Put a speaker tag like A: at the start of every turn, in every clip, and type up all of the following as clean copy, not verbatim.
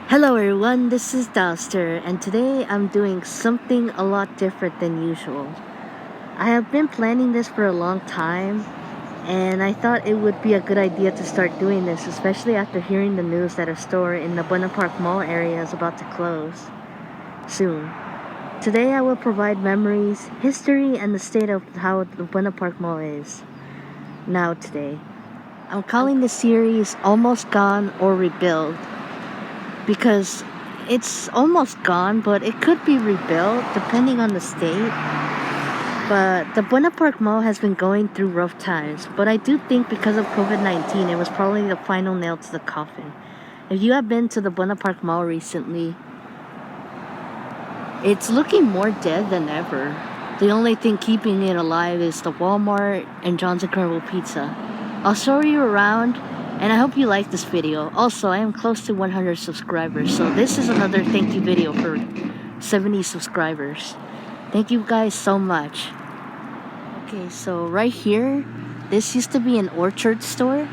A: Hello everyone, this is Duster, and today I'm doing something a lot different than usual. I have been planning this for a long time, and I thought it would be a good idea to start doing this, especially after hearing the news that a store in the Buena Park Mall area is about to close soon. Today I will provide memories, history, and the state of how the Buena Park Mall is now today. I'm calling this series Almost Gone or Rebuild because it's almost gone, but it could be rebuilt depending on the state. But the Buena Park Mall has been going through rough times, but I do think because of COVID-19, it was probably the final nail to the coffin. If you have been to the Buena Park Mall recently, it's looking more dead than ever. The only thing keeping it alive is the Walmart and John's Incredible Pizza. I'll show you around, and I hope you like this video. Also, I am close to 100 subscribers, so this is another thank you video for 70 subscribers. Thank you guys so much. Okay, so right here, this used to be an orchard store.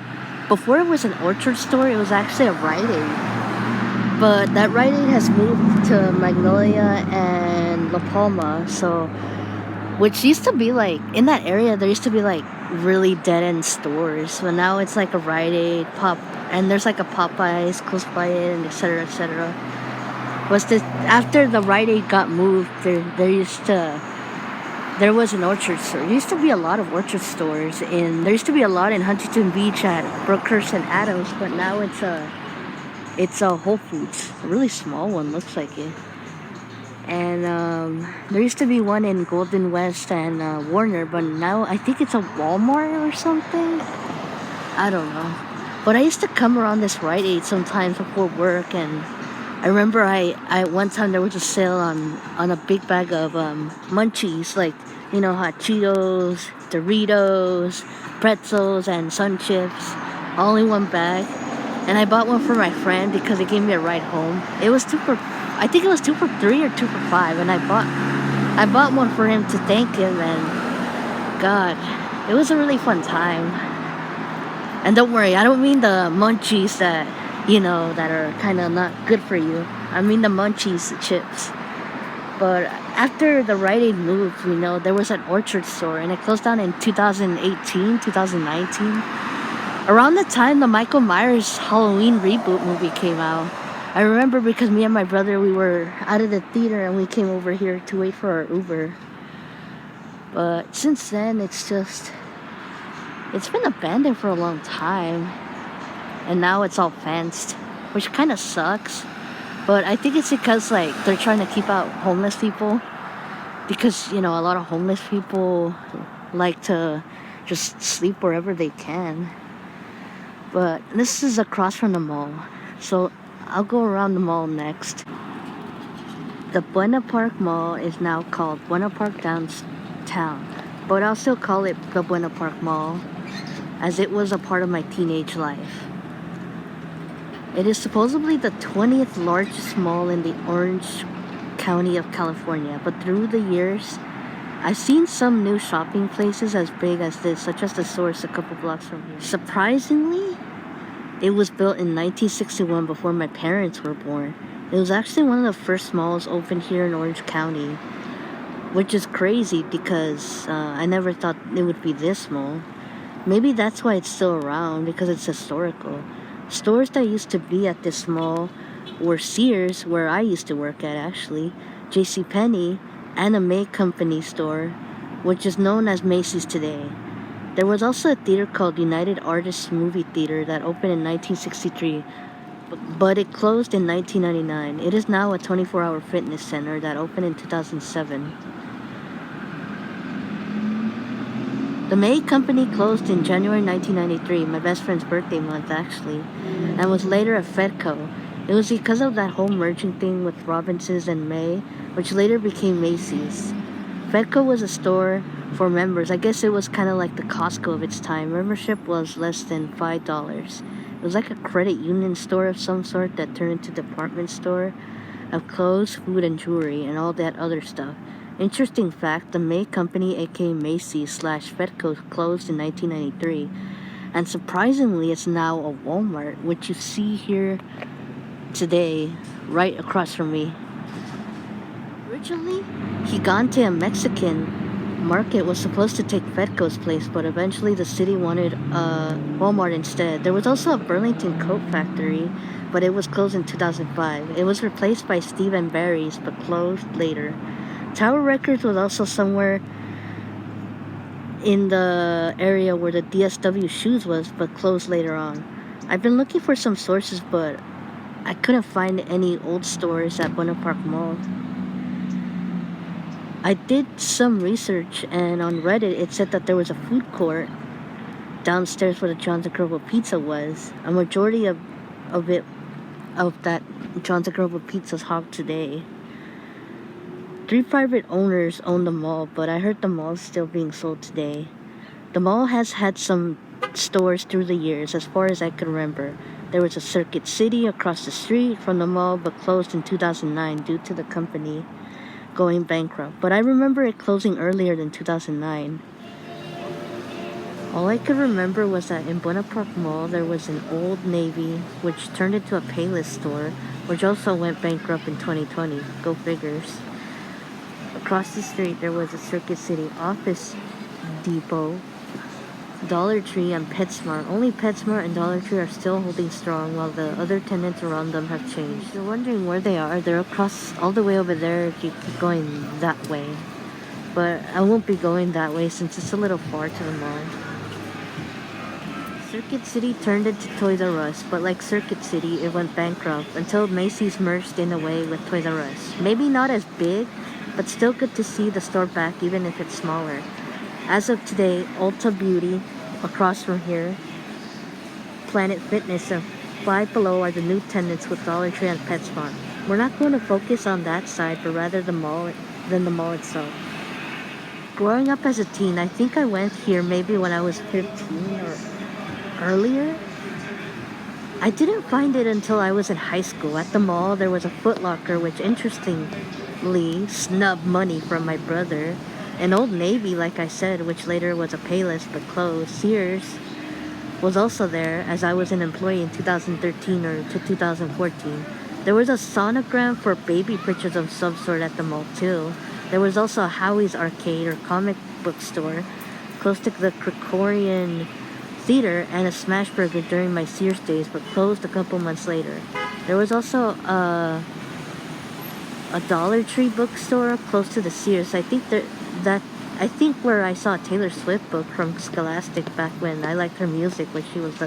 A: Before it was an orchard store, it was actually a Rite Aid. But that Rite Aid has moved to Magnolia and La Palma, so which used to be like in that area there used to be like really dead-end stores, but now it's like a Rite Aid, and there's like a Popeyes close by it, and etc etc. Was this after the Rite Aid got moved? There was an orchard store. There used to be a lot of orchard stores there used to be a lot in Huntington Beach at Brookhurst and Adams, but now it's a Whole Foods, a really small one, looks like it. And there used to be one in Golden West and Warner, but now I think it's a Walmart or something. I don't know. But I used to come around this Rite Aid sometimes before work, and I remember I one time there was a sale on a big bag of munchies, like, you know, hot Cheetos, Doritos, pretzels, and Sun Chips, all in one bag. And I bought one for my friend because it gave me a ride home. I think it was 2 for 3 or 2 for 5, and I bought one for him to thank him, and God, it was a really fun time. And don't worry, I don't mean the munchies that, you know, that are kind of not good for you. I mean the munchies, the chips. But after the Rite Aid moved, you know, there was an orchard store, and it closed down in 2018, 2019. Around the time the Michael Myers Halloween reboot movie came out. I remember because me and my brother, we were out of the theater and we came over here to wait for our Uber. But since then, it's been abandoned for a long time. And now it's all fenced, which kind of sucks. But I think it's because, like, they're trying to keep out homeless people. Because, you know, a lot of homeless people like to just sleep wherever they can. But this is across from the mall, so I'll go around the mall next. The Buena Park Mall is now called Buena Park Downtown, but I'll still call it the Buena Park Mall, as it was a part of my teenage life. It is supposedly the 20th largest mall in the Orange County of California, but through the years, I've seen some new shopping places as big as this, such as the Source a couple blocks from here. Surprisingly, it was built in 1961 before my parents were born. It was actually one of the first malls opened here in Orange County, which is crazy because I never thought it would be this small. Maybe that's why it's still around, because it's historical. Stores that used to be at this mall were Sears, where I used to work at actually, JCPenney, and a May Company store, which is known as Macy's today. There was also a theater called United Artists Movie Theater that opened in 1963, but it closed in 1999. It is now a 24-hour fitness center that opened in 2007. The May Company closed in January 1993, my best friend's birthday month actually, and was later a Fedco. It was because of that whole merging thing with Robinsons and May, which later became Macy's. Fedco was a store for members. I guess it was kind of like the Costco of its time. Membership was less than $5. It was like a credit union store of some sort that turned into a department store of clothes, food, and jewelry, and all that other stuff. Interesting fact, the May Company, aka Macy's / Fedco, closed in 1993. And surprisingly, it's now a Walmart, which you see here today, right across from me. Originally, Gigante, a Mexican market, was supposed to take Fedco's place, but eventually the city wanted Walmart instead. There was also a Burlington coat factory, but it was closed in 2005. It was replaced by Steve and Barry's, but closed later. Tower Records was also somewhere in the area where the DSW Shoes was, but closed later on. I've been looking for some sources, but I couldn't find any old stores at Buena Park Mall. I did some research, and on Reddit it said that there was a food court downstairs where the John's and Grove Pizza was. A majority of that John's and Grove Pizza's hogged today. 3 private owners own the mall, but I heard the mall is still being sold today. The mall has had some stores through the years, as far as I can remember. There was a Circuit City across the street from the mall, but closed in 2009 due to the company going bankrupt. But I remember it closing earlier than 2009. All I could remember was that in Buena Park Mall there was an Old Navy, which turned into a Payless store, which also went bankrupt in 2020. Go figures. Across the street there was a Circuit City Office Depot, Dollar Tree, and PetSmart. Only PetSmart and Dollar Tree are still holding strong, while the other tenants around them have changed. If you're wondering where they are, they're across all the way over there if you keep going that way. But I won't be going that way since it's a little far to the mall. Circuit City turned into Toys R Us, but like Circuit City, it went bankrupt until Macy's merged in a way with Toys R Us. Maybe not as big, but still good to see the store back even if it's smaller. As of today, Ulta Beauty, across from here, Planet Fitness, and Five Below are the new tenants with Dollar Tree and PetSmart. We're not going to focus on that side, but rather the mall itself. Growing up as a teen, I think I went here maybe when I was 15 or earlier. I didn't find it until I was in high school. At the mall, there was a Foot Locker, which interestingly snubbed money from my brother. An Old Navy, like I said, which later was a Payless but closed. Sears was also there, as I was an employee in 2013 or to 2014. There was a sonogram for baby pictures of some sort at the mall too. There was also a Howie's Arcade or comic book store close to the Krikorian Theater, and a Smashburger during my Sears days, but closed a couple months later. There was also a Dollar Tree bookstore close to the Sears. I think where I saw a Taylor Swift book from Scholastic back when I liked her music when she was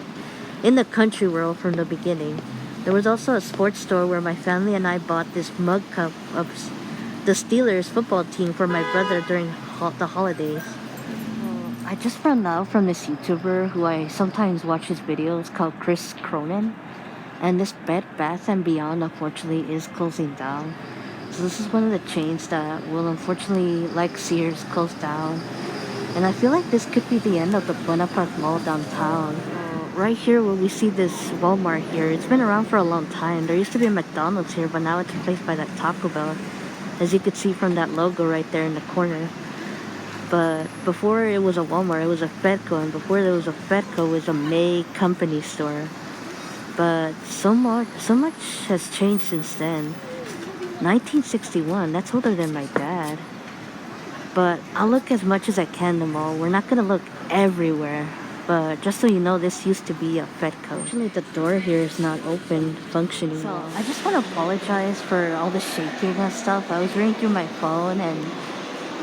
A: in the country world from the beginning. There was also a sports store where my family and I bought this mug cup of the Steelers football team for my brother during the holidays. I just found out from this YouTuber who I sometimes watch his videos called Chris Cronin, and this Bed Bath & Beyond unfortunately is closing down. So this is one of the chains that will unfortunately, like Sears, close down. And I feel like this could be the end of the Buena Park Mall downtown. Right here where we see this Walmart here, it's been around for a long time. There used to be a McDonald's here, but now it's replaced by that Taco Bell, as you could see from that logo right there in the corner. But before it was a Walmart, it was a Fedco, and before there was a Fedco, it was a May company store. But so much has changed since then. 1961, that's older than my dad. But I'll look as much as I can in the mall. We're not gonna look everywhere, but just so you know, this used to be a Fedco. Actually, the door here is not open, functioning. So I just want to apologize for all the shaking and stuff. I was reading through my phone, and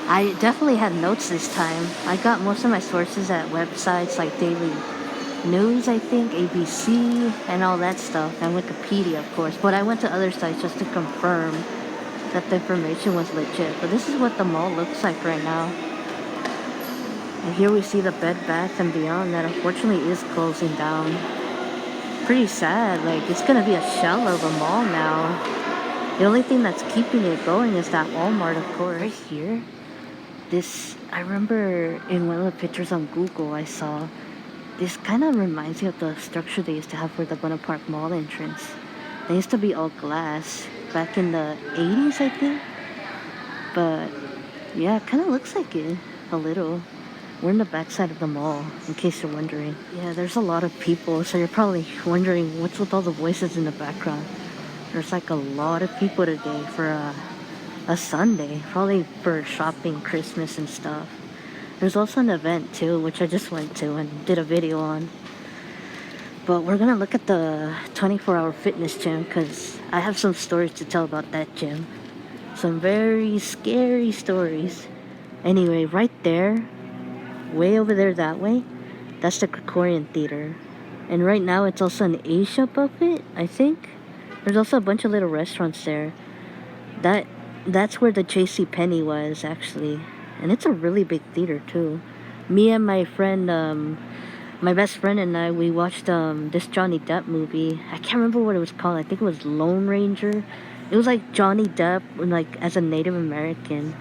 A: I definitely had notes this time. I got most of my sources at websites like Daily News, I think, ABC, and all that stuff, and Wikipedia, of course. But I went to other sites just to confirm that the information was legit. But this is what the mall looks like right now. And here we see the Bed Bath & Beyond that unfortunately is closing down. Pretty sad. Like, it's gonna be a shell of a mall now. The only thing that's keeping it going is that Walmart, of course. Right here, I remember in one of the pictures on Google I saw, this kind of reminds me of the structure they used to have for the Buena Park Mall entrance. They used to be all glass back in the 80s, I think. But yeah, it kind of looks like it a little. We're in the backside of the mall, in case you're wondering. Yeah, there's a lot of people, so you're probably wondering what's with all the voices in the background. There's like a lot of people today for a Sunday, probably for shopping, Christmas and stuff. There's also an event too, which I just went to and did a video on. But we're gonna look at the 24-hour fitness gym because I have some stories to tell about that gym. Some very scary stories. Anyway, right there, way over there that way, that's the Krikorian Theater. And right now it's also an Asia buffet, I think. There's also a bunch of little restaurants there. That that's where the JC Penney was actually. And it's a really big theater too. Me and my friend, my best friend and I, we watched this Johnny Depp movie. I can't remember what it was called. I think it was Lone Ranger. It was like Johnny Depp like as a Native American.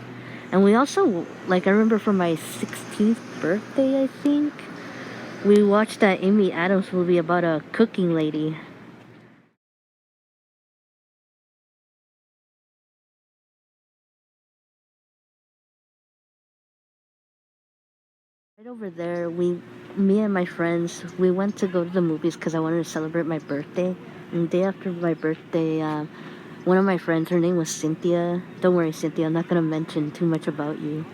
A: And we also, like, I remember for my 16th birthday, I think, we watched that Amy Adams movie about a cooking lady. Right over there, me and my friends, we went to go to the movies because I wanted to celebrate my birthday. And the day after my birthday, one of my friends, her name was Cynthia. Don't worry, Cynthia, I'm not going to mention too much about you.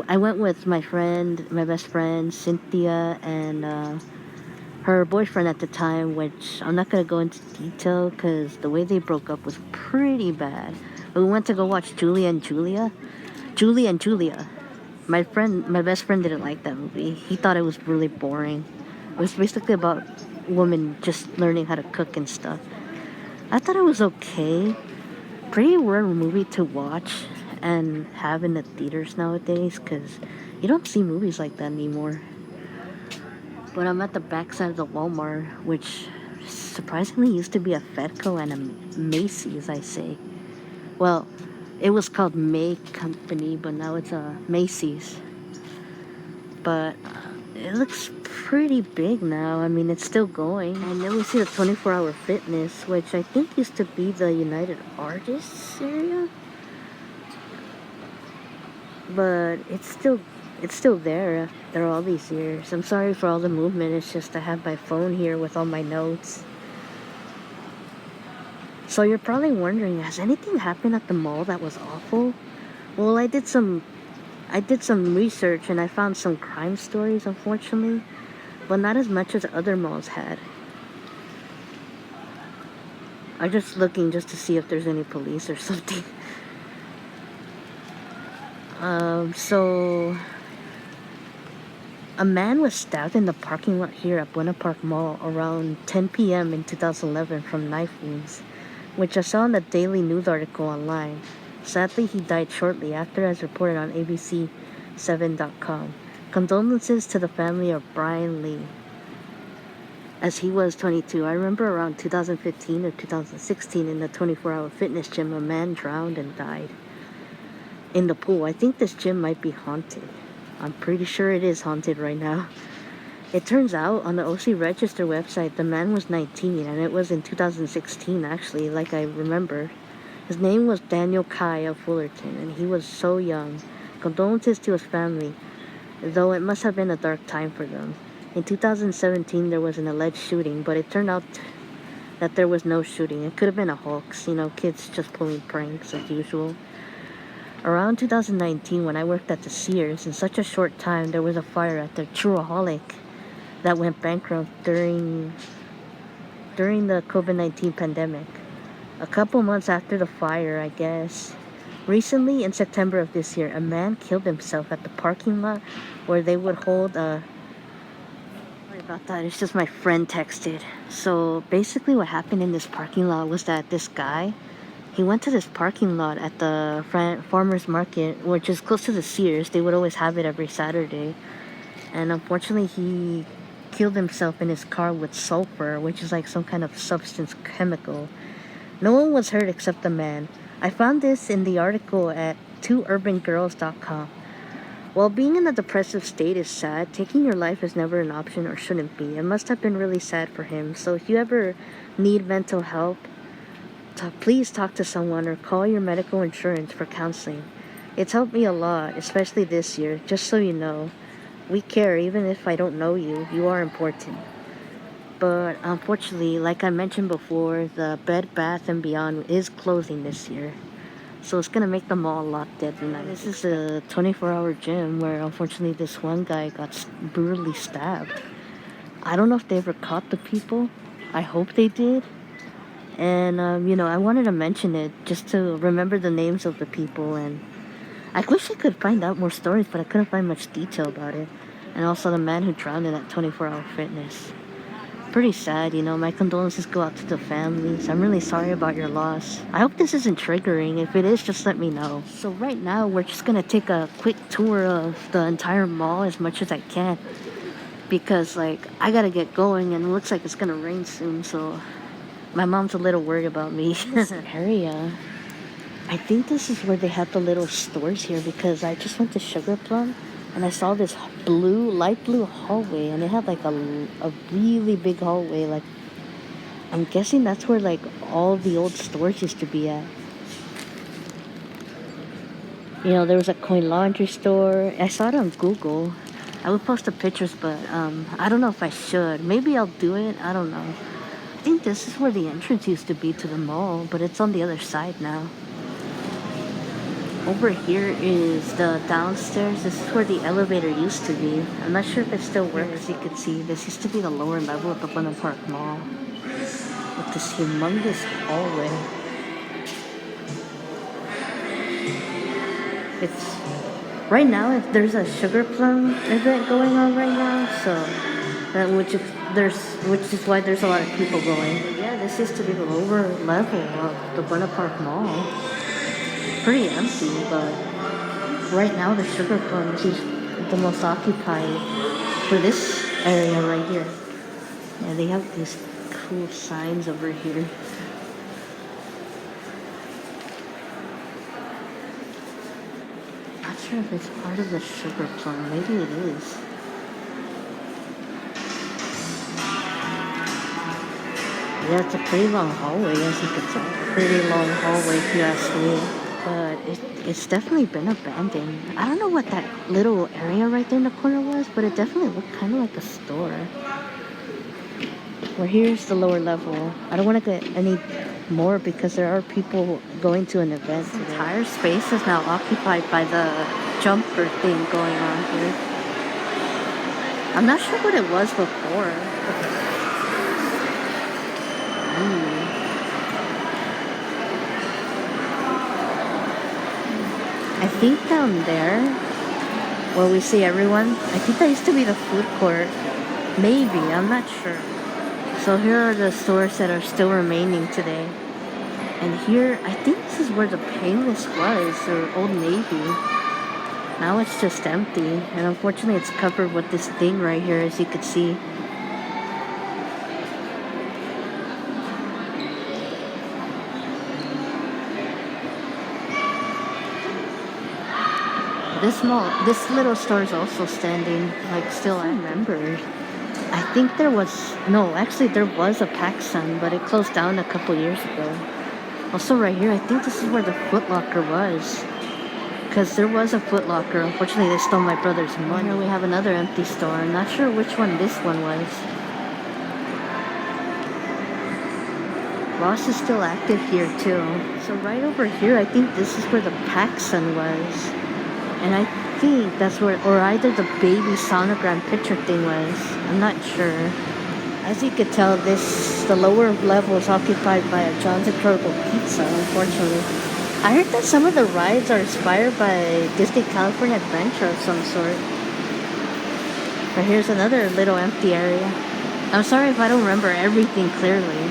A: I went with my friend, my best friend, Cynthia, and her boyfriend at the time, which I'm not going to go into detail because the way they broke up was pretty bad. But we went to go watch Julie and Julia. Julie and Julia. My best friend didn't like that movie. He thought it was really boring. It was basically about women just learning how to cook and stuff. I thought it was okay. Pretty rare movie to watch and have in the theaters nowadays because you don't see movies like that anymore. But I'm at the backside of the Walmart, which surprisingly used to be a Fedco and a Macy's, I say. Well, it was called May Company, but now it's a Macy's. But it looks pretty big now. I mean, it's still going. And then we see the 24-hour fitness, which I think used to be the United Artists area. But it's still there after all these years. I'm sorry for all the movement. It's just I have my phone here with all my notes. So you're probably wondering, has anything happened at the mall that was awful? Well, I did some research and I found some crime stories, unfortunately, but not as much as other malls had. I'm just looking just to see if there's any police or something. So a man was stabbed in the parking lot here at Buena Park Mall around 10 p.m. in 2011 from knife wounds, which I saw in the Daily News article online. Sadly, he died shortly after, as reported on ABC7.com. Condolences to the family of Brian Lee, as he was 22. I remember around 2015 or 2016 in the 24-hour fitness gym, a man drowned and died in the pool. I think this gym might be haunted. I'm pretty sure it is haunted right now. It turns out on the OC Register website, the man was 19, and it was in 2016 actually, like I remembered. His name was Daniel Kai of Fullerton, and he was so young. Condolences to his family, though it must have been a dark time for them. In 2017, there was an alleged shooting, but it turned out that there was no shooting. It could have been a hoax, kids just pulling pranks as usual. Around 2019, when I worked at the Sears, in such a short time, there was a fire at the Churroholic that went bankrupt during the COVID-19 pandemic. A couple months after the fire, I guess. Recently, in September of this year, a man killed himself at the parking lot where they would hold a... Sorry about that, it's just my friend texted. So basically what happened in this parking lot was that this guy, he went to this parking lot at the farmer's market, which is close to the Sears. They would always have it every Saturday. And unfortunately, he killed himself in his car with sulfur, which is like some kind of substance chemical. No one was hurt except the man. I found this in the article at 2urbangirls.com. While being in a depressive state is sad, taking your life is never an option or shouldn't be. It must have been really sad for him. So if you ever need mental help, please talk to someone or call your medical insurance for counseling. It's helped me a lot, especially this year. Just so you know, we care even if I don't know you. You are important. But unfortunately, like I mentioned before, the Bed Bath and Beyond is closing this year. So it's gonna make the mall a lot deader than this is a 24-hour gym where unfortunately this one guy got brutally stabbed. I don't know if they ever caught the people. I hope they did. And I wanted to mention it just to remember the names of the people. And I wish I could find out more stories, but I couldn't find much detail about it. And also the man who drowned in that 24-hour fitness. Pretty sad, my condolences go out to the families. I'm really sorry about your loss. I hope this isn't triggering. If it is, just let me know. So right now we're just gonna take a quick tour of the entire mall as much as I can, because I gotta get going and it looks like it's gonna rain soon, so my mom's a little worried about me. This area, I think this is where they have the little stores here, because I just went to Sugar Plum and I saw this light blue hallway, and it had a really big hallway. I'm guessing that's where all the old stores used to be at. There was a coin laundry store. I saw it on Google. I would post the pictures, but I don't know if I should. Maybe I'll do it. I don't know. I think this is where the entrance used to be to the mall, but it's on the other side now. Over here is the downstairs. This is where the elevator used to be. I'm not sure if it still works. As you can see, this used to be the lower level of the Buena Park Mall with this humongous hallway. It's right now. If there's a Sugar Plum event going on right now, so which is why there's a lot of people going. But yeah, this used to be the lower level of the Buena Park Mall. Pretty empty, but right now the Sugar Plum is the most occupied for this area right here. Yeah, they have these cool signs over here. Not sure if it's part of the Sugar Plum. Maybe it is. Yeah, it's a pretty long hallway, as you can tell. Pretty long hallway if you ask me. But it's definitely been abandoned. I don't know what that little area right there in the corner was, but it definitely looked kind of like a store. Well, here's the lower level. I don't want to get any more because there are people going to an event. This entire space is now occupied by the jumper thing going on here. I'm not sure what it was before. I think down there, where we see everyone, I think that used to be the food court. Maybe, I'm not sure. So here are the stores that are still remaining today. And here, I think this is where the Payless was, or Old Navy. Now it's just empty. And unfortunately, it's covered with this thing right here, as you can see. This little store is also standing, still. I remember. I think there was a PacSun, but it closed down a couple years ago. Also right here, I think this is where the Foot Locker was. Because there was a Foot Locker. Unfortunately, they stole my brother's money. Here we have another empty store. I'm not sure which one this one was. Ross is still active here too. So right over here, I think this is where the PacSun was. And I think that's where, or either the baby sonogram picture thing was. I'm not sure. As you could tell, the lower level is occupied by a John's Incredible Pizza, unfortunately. I heard that some of the rides are inspired by Disney California Adventure of some sort. But here's another little empty area. I'm sorry if I don't remember everything clearly.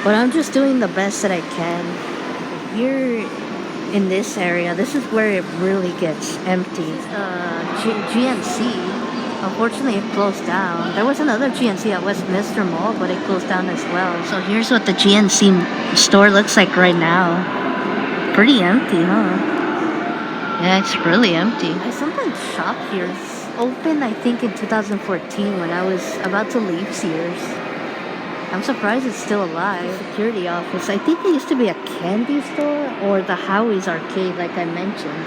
A: But I'm just doing the best that I can. Here in this area, this is where it really gets empty. GNC. Unfortunately, it closed down. There was another GNC at Westminster Mall, but it closed down as well. So here's what the GNC store looks like right now. Pretty empty, huh? Yeah, it's really empty. I sometimes shop here. It's opened, I think, in 2014 when I was about to leave Sears. I'm surprised it's still alive. Security office. I think it used to be a candy store or the Howie's arcade, like I mentioned.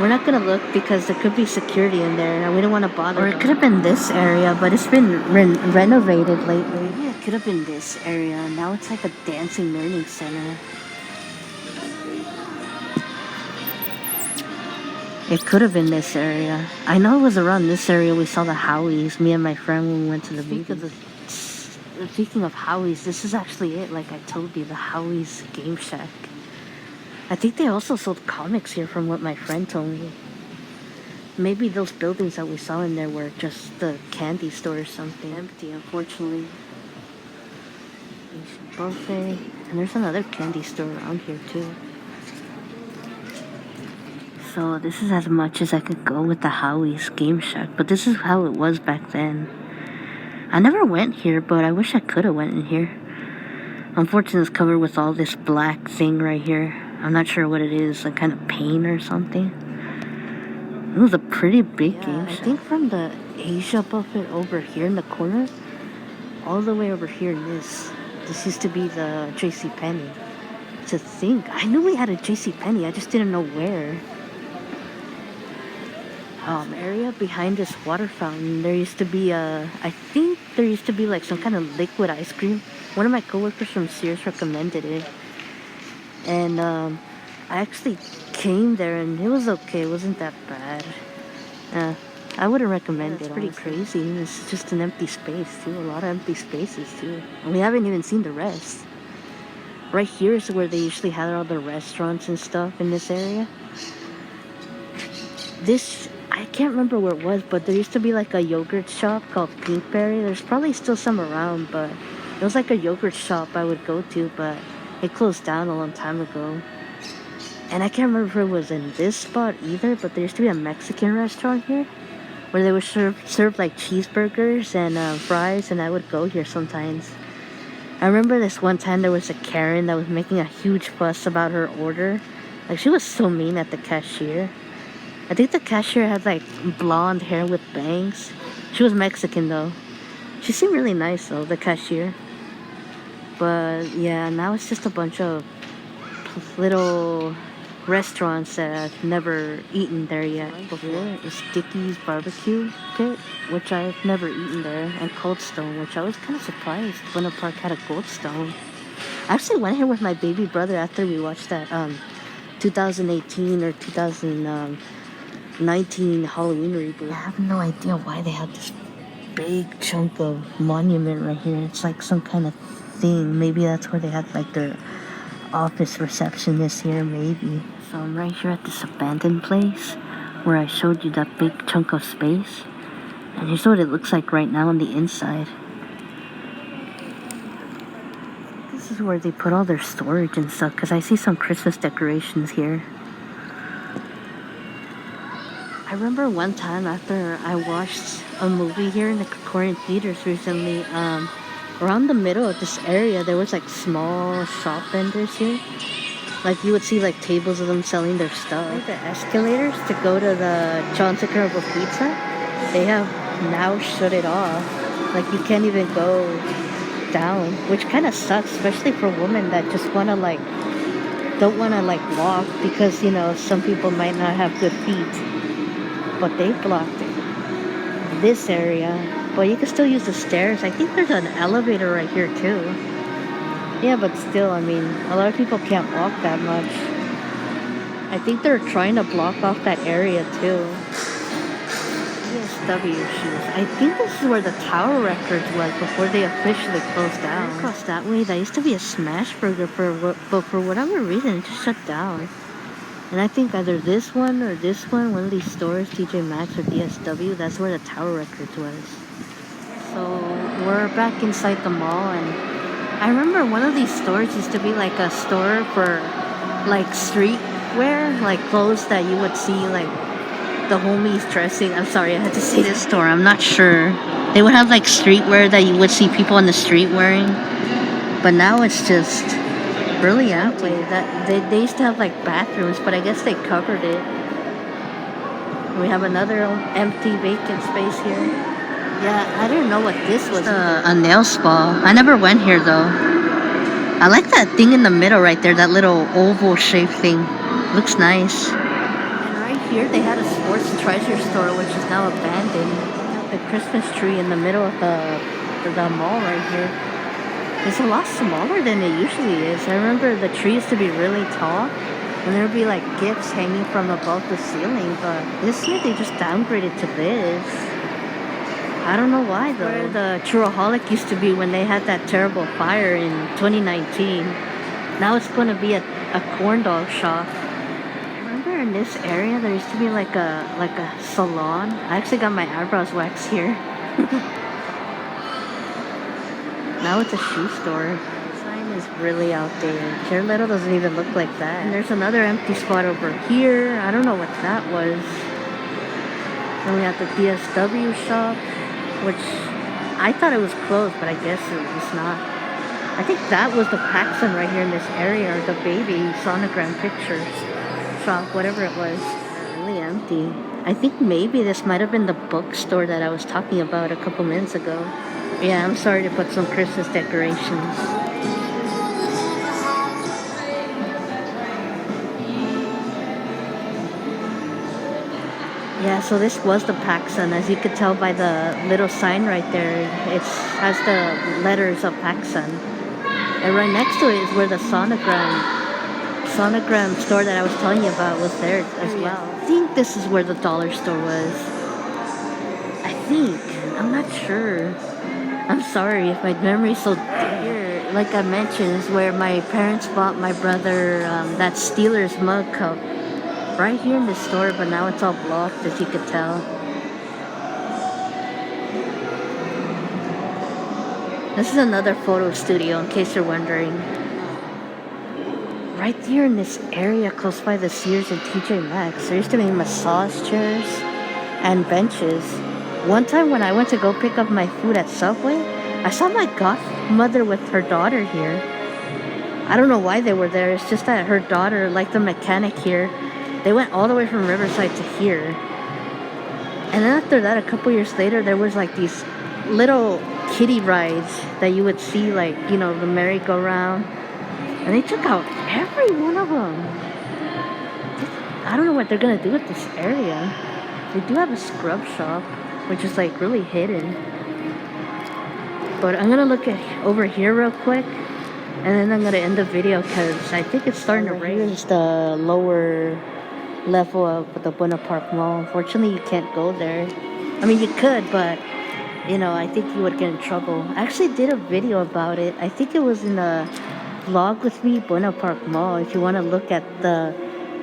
A: We're not gonna look because there could be security in there and we don't want to bother. Or it could have been this area, but it's been renovated lately. Maybe it could have been this area. Now it's like a dancing learning center. It could have been this area. I know it was around this area we saw the Howies, me and my friend, when we went to the movie. Speaking of Howies, this is actually it, like I told you, the Howies Game Shack. I think they also sold comics here from what my friend told me. Maybe those buildings that we saw in there were just the candy store or something. Empty, unfortunately. Asian buffet. And there's another candy store around here too. So this is as much as I could go with the Howie's Game Shack. But this is how it was back then. I never went here, but I wish I could have went in here. Unfortunately, it's covered with all this black thing right here. I'm not sure what it is, like kind of paint or something. It was a pretty big game shack. I think from the Asia buffet over here in the corner, all the way over here in this used to be the JCPenney. To think, I knew we had a JCPenney, I just didn't know where. Area behind this water fountain, there used to be I think there used to be like some kind of liquid ice cream. One of my coworkers from Sears recommended it, and I actually came there and it was okay. It wasn't that bad. I wouldn't recommend it. It's pretty crazy. It's just an empty space too. A lot of empty spaces too, and we haven't even seen the rest. Right here is where they usually had all the restaurants and stuff in this area. I can't remember where it was, but there used to be like a yogurt shop called Pinkberry. There's probably still some around, but it was like a yogurt shop I would go to, but it closed down a long time ago. And I can't remember if it was in this spot either, but there used to be a Mexican restaurant here where they would serve like cheeseburgers and fries, and I would go here sometimes. I remember this one time there was a Karen that was making a huge fuss about her order. Like, she was so mean at the cashier. I think the cashier had like blonde hair with bangs. She was Mexican though. She seemed really nice though, the cashier. But yeah, now it's just a bunch of little restaurants that I've never eaten there yet before. It's Dickie's Barbecue Pit, which I've never eaten there, and Cold Stone, which I was kind of surprised Buena Park had a Cold Stone. I actually went here with my baby brother after we watched that 2018 or 2019 Halloween reboot. I have no idea why they had this big chunk of monument right here. It's like some kind of thing. Maybe that's where they had like their office receptionist here, maybe. So I'm right here at this abandoned place where I showed you that big chunk of space. And here's what it looks like right now on the inside. This is where they put all their storage and stuff, because I see some Christmas decorations here. I remember one time after I watched a movie here in the Korean theaters recently, around the middle of this area there was like small shop vendors here. Like, you would see like tables of them selling their stuff. The escalators to go to the Johnson Carnival Pizza, they have now shut it off. Like, you can't even go down, which kind of sucks, especially for women that just want to like, don't want to like walk, because, you know, some people might not have good feet. But they blocked this area. But you can still use the stairs. I think there's an elevator right here too. Yeah, but still, I mean, a lot of people can't walk that much. I think they're trying to block off that area too. ESW shoes. I think this is where the Tower Records was before they officially closed down. Across that way, that used to be a Smash Burger, but for whatever reason, it just shut down. And I think either this one or this one of these stores, TJ Maxx or DSW, that's where the Tower Records was. So we're back inside the mall, and I remember one of these stores used to be like a store for like streetwear, like clothes that you would see like the homies dressing. I'm sorry, I had to say this store. I'm not sure. They would have like streetwear that you would see people on the street wearing, but now it's just really empty. That they used to have like bathrooms, but I guess they covered it. We have another empty vacant space here. Yeah, I didn't know what this was. A nail spa. I never went here though. I like that thing in the middle right there, that little oval shaped thing. Looks nice. And right here they had a sports treasure store, which is now abandoned. The Christmas tree in the middle of the mall right here. It's a lot smaller than it usually is. I remember the tree used to be really tall, and there would be like gifts hanging from above the ceiling. But this year they just downgraded to this. I don't know why though. Where the Churroholic used to be when they had that terrible fire in 2019. Now it's going to be a corn dog shop. Remember in this area there used to be like a salon. I actually got my eyebrows waxed here. Now it's a shoe store. The sign is really outdated. Charlotte doesn't even look like that. And there's another empty spot over here. I don't know what that was. Then we have the DSW shop, which I thought it was closed, but I guess it's not. I think that was the Paxson right here in this area, or the baby sonogram pictures shop, whatever it was. Really empty. I think maybe this might have been the bookstore that I was talking about a couple minutes ago. Yeah, I'm sorry to put some Christmas decorations. Yeah, so this was the Paxson. As you could tell by the little sign right there, it has the letters of Paxson. And right next to it is where the sonogram store that I was telling you about was there as well. I think this is where the dollar store was. I think. I'm not sure. I'm sorry if my memory's so here. Like I mentioned, is where my parents bought my brother that Steelers mug cup. Right here in the store, but now it's all blocked, as you could tell. This is another photo studio, in case you're wondering. Right here in this area, close by the Sears and TJ Maxx, there used to be massage chairs and benches. One time when I went to go pick up my food at Subway, I saw my godmother with her daughter here. I don't know why they were there. It's just that her daughter, like the mechanic here, they went all the way from Riverside to here. And then after that, a couple years later, there was like these little kiddie rides that you would see, like, you know, the merry-go-round. And they took out every one of them. I don't know what they're going to do with this area. They do have a scrub shop, which is like really hidden. But I'm going to look at over here real quick. And then I'm going to end the video because I think it's starting to rain. Here's the lower level of the Buena Park Mall. Unfortunately, you can't go there. I mean, you could, but, you know, I think you would get in trouble. I actually did a video about it. I think it was in a vlog with me, Buena Park Mall, if you want to look at the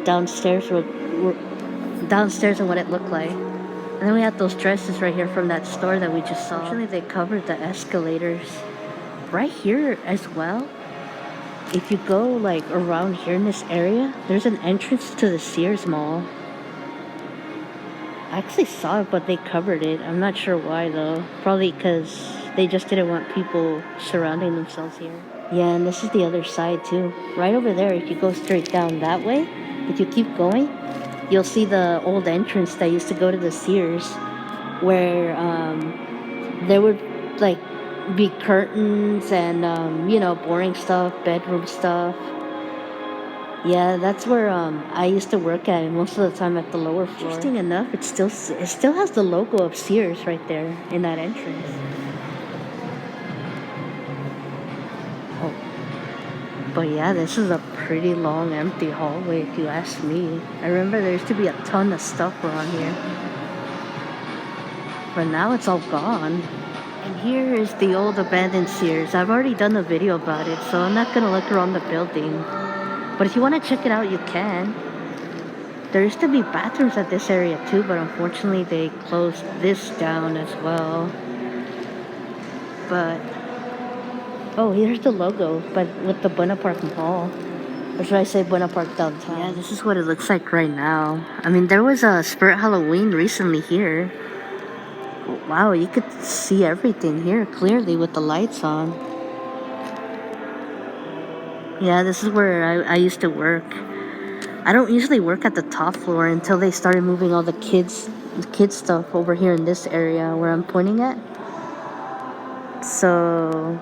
A: downstairs and what it looked like. And then we had those dresses right here from that store that we just saw. Actually, they covered the escalators right here as well. If you go like around here in this area, there's an entrance to the Sears mall. I actually saw it, but they covered it. I'm not sure why though. Probably because they just didn't want people surrounding themselves here. Yeah, and this is the other side too. Right over there, if you go straight down that way, if you keep going, you'll see the old entrance that used to go to the Sears, where there would like be curtains and you know, boring stuff, bedroom stuff. Yeah, that's where I used to work at, and most of the time at the lower floor. Interesting enough, it still has the logo of Sears right there in that entrance. Oh, but yeah, this is a pretty long empty hallway if you ask me. I remember there used to be a ton of stuff around here, but now it's all gone. And here is the old abandoned Sears. I've already done a video about it, so I'm not gonna look around the building. But if you want to check it out, you can. There used to be bathrooms at this area too, but unfortunately they closed this down as well. But, oh, here's the logo, but with the Buena Park Mall. Or should I say Buena Park Downtown? Yeah, this is what it looks like right now. I mean, there was a Spirit Halloween recently here. Wow, you could see everything here clearly with the lights on. Yeah, this is where I used to work. I don't usually work at the top floor until they started moving all the kids stuff over here in this area where I'm pointing at. So,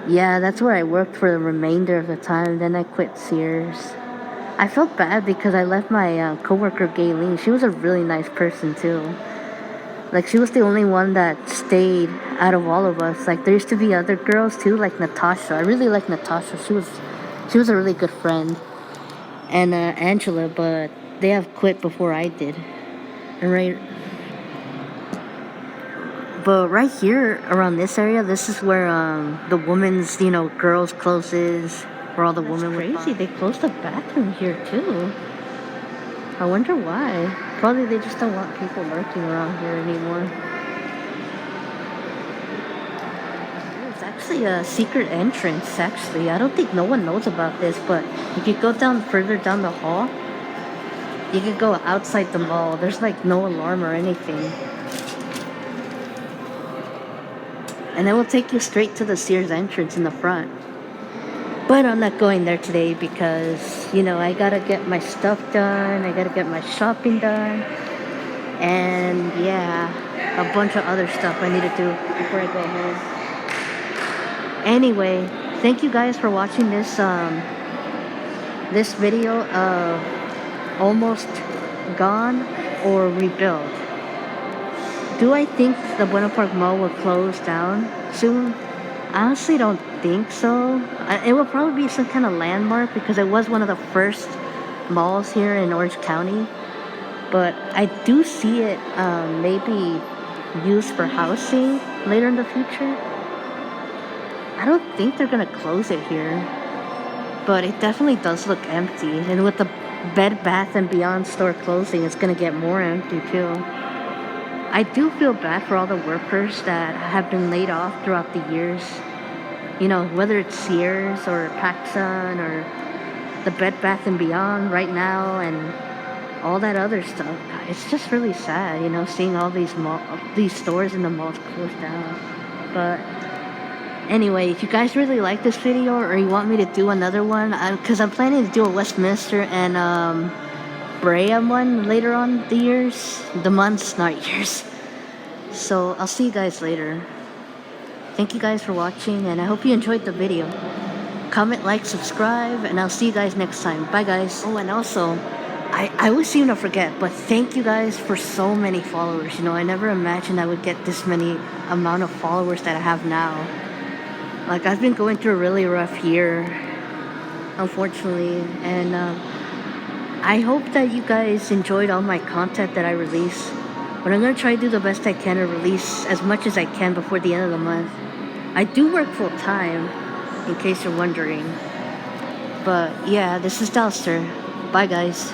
A: yeah, that's where I worked for the remainder of the time. Then I quit Sears. I felt bad because I left my coworker Gayleen. She was a really nice person too. Like she was the only one that stayed out of all of us. Like there used to be other girls too, like Natasha. I really like Natasha. She was a really good friend. And Angela, but they have quit before I did. And right here around this area, this is where the women's, girls' clothes is, where all the women would crazy. They closed the bathroom here too. I wonder why. Probably they just don't want people lurking around here anymore. There's actually a secret entrance, actually. I don't think no one knows about this, but if you go down further down the hall, you could go outside the mall. There's like no alarm or anything. And then we'll take you straight to the Sears entrance in the front. But I'm not going there today because, I gotta get my stuff done. I gotta get my shopping done. And yeah, a bunch of other stuff I need to do before I go home. Anyway, thank you guys for watching this video of almost gone or rebuilt. Do I think the Buena Park Mall will close down soon? I honestly don't think so. It will probably be some kind of landmark because it was one of the first malls here in Orange County. But I do see it maybe used for housing later in the future. I don't think they're gonna close it here, but it definitely does look empty. And with the Bed Bath and Beyond store closing, it's gonna get more empty too. I do feel bad for all the workers that have been laid off throughout the years. Whether it's Sears or PacSun or the Bed Bath and Beyond right now and all that other stuff. It's just really sad, seeing all these stores in the malls close down. But anyway, if you guys really like this video or you want me to do another one, because I'm planning to do a Westminster and Brea one later on the months, not years. So I'll see you guys later. Thank you guys for watching, and I hope you enjoyed the video. Comment, like, subscribe, and I'll see you guys next time. Bye guys. Oh, and also, I always seem to forget, but thank you guys for so many followers. I never imagined I would get this many amount of followers that I have now. Like, I've been going through a really rough year, unfortunately, and I hope that you guys enjoyed all my content that I release. But I'm going to try to do the best I can to release as much as I can before the end of the month. I do work full time, in case you're wondering. But yeah, this is Dalster. Bye guys.